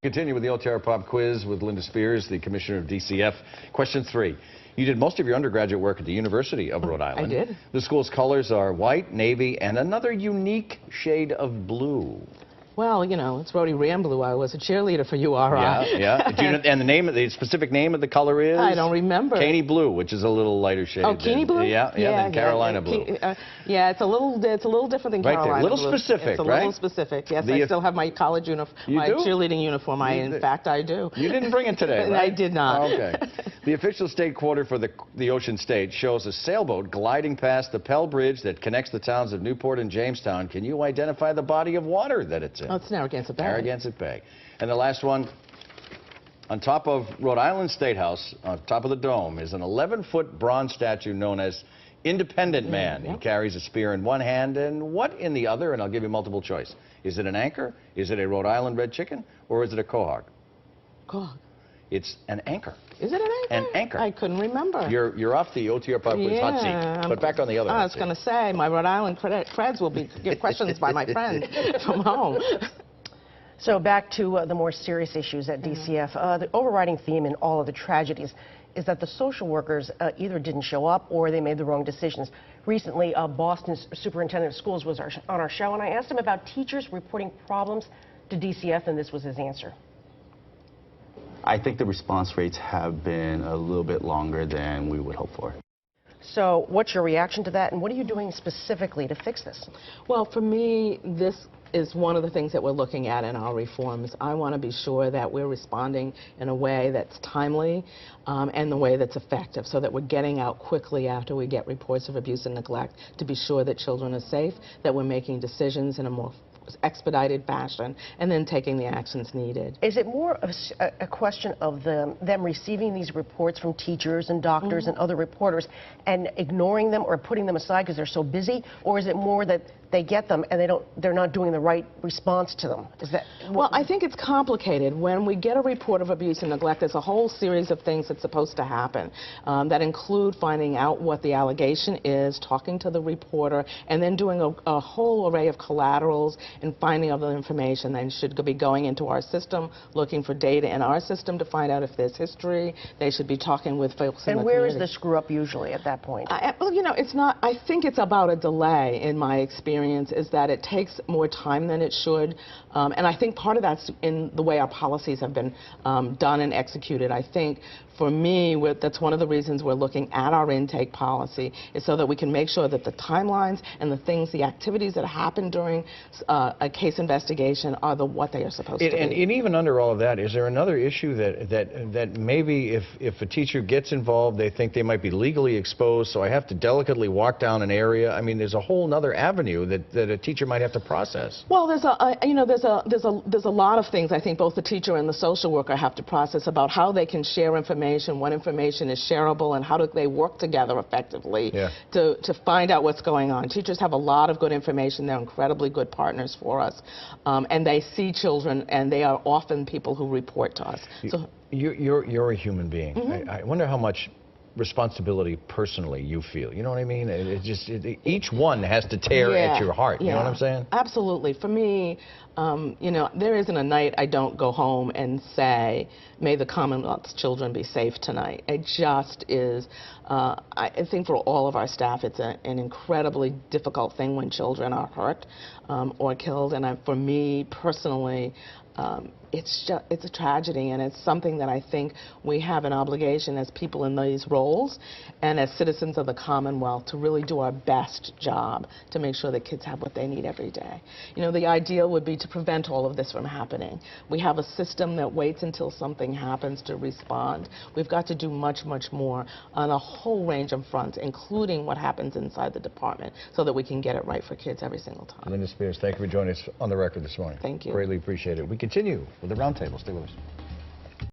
Continue with the OTR Pop Quiz with Linda Spears, the Commissioner of DCF. Question 3. You did most of your undergraduate work at the University of Rhode Island. I did. The school's colors are white, navy, and another unique shade of blue. Well, you know, it's Rhodey Ramblue. I was a cheerleader for URI. Yeah. Do you know, and the specific name of the color is? I don't remember. Caney Blue, which is a little lighter shade. Oh, Caney Blue? Yeah, than Carolina Blue. Yeah, it's a little different than right Carolina there. A little Blue. specific, it's a right? little specific. Yes, I still have my college uniform, my cheerleading uniform. In fact, I do. You didn't bring it today, right? I did not. Okay. The official state quarter for the Ocean State shows a sailboat gliding past the Pell Bridge that connects the towns of Newport and Jamestown. Can you identify the body of water that it's in? Oh, it's Narragansett Bay. Narragansett Bay. And the last one, on top of Rhode Island State House, on top of the dome, is an 11-foot bronze statue known as Independent Man. He carries a spear in one hand and what in the other? And I'll give you multiple choice. Is it an anchor? Is it a Rhode Island red chicken? Or is it a quahog? Quahog. It's an anchor. Is it an anchor? An anchor. I couldn't remember. You're off the OTR Pop Quiz hot seat, but back on the other I was going to say, my Rhode Island creds will get questions by my friend from home. So back to the more serious issues at DCF. The overriding theme in all of the tragedies is that the social workers either didn't show up or they made the wrong decisions. Recently, Boston's superintendent of schools was on our show, and I asked him about teachers reporting problems to DCF, and this was his answer. I think the response rates have been a little bit longer than we would hope for. So what's your reaction to that, and what are you doing specifically to fix this? Well, for me, this is one of the things that we're looking at in our reforms. I want to be sure that we're responding in a way that's timely and the way that's effective, so that we're getting out quickly after we get reports of abuse and neglect to be sure that children are safe, that we're making decisions in a more expedited fashion, and then taking the actions needed. Is it more of a question of them receiving these reports from teachers and doctors and other reporters and ignoring them or putting them aside because they're so busy, or is it more that they get them and they're not doing the right response to them? Is that well, I think it's complicated. When we get a report of abuse and neglect, there's a whole series of things that's supposed to happen that include finding out what the allegation is, talking to the reporter, and then doing a whole array of collaterals and finding other information. They should be going into our system, looking for data in our system to find out if there's history. They should be talking with folks in the community. And where is the screw up usually at that point? Well, you know, it's not, I think it's about a delay in my experience, is that it takes more time than it should. And I think part of that's in the way our policies have been done and executed. I think for me, that's one of the reasons we're looking at our intake policy, is so that we can make sure that the timelines and the things, the activities that happen during a case investigation are what they are supposed to be. And even under all of that, is there another issue that maybe if a teacher gets involved, they think they might be legally exposed, so I have to delicately walk down an area? I mean, there's a whole other avenue that a teacher might have to process. Well, there's a lot of things I think both the teacher and the social worker have to process about how they can share information, what information is shareable, and how do they work together effectively to find out what's going on. Teachers have a lot of good information. They're incredibly good partners for us, and they see children, and they are often people who report to us. So you're a human being. I wonder how much responsibility personally you feel. You know what I mean? Each one has to tear at your heart. You know what I'm saying? Absolutely. For me, you know, there isn't a night I don't go home and say, may the Commonwealth's children be safe tonight. It just is, I think for all of our staff, it's an incredibly difficult thing when children are hurt or killed. And for me personally, it's a tragedy, and it's something that I think we have an obligation as people in these roles and as citizens of the Commonwealth to really do our best job to make sure that kids have what they need every day. You know, the ideal would be to prevent all of this from happening. We have a system that waits until something happens to respond. We've got to do much, much more on a whole range of fronts, including what happens inside the department, so that we can get it right for kids every single time. Linda Spears, thank you for joining us on the record this morning. Thank you. Greatly appreciate it. We continue with the roundtable. Stay with us.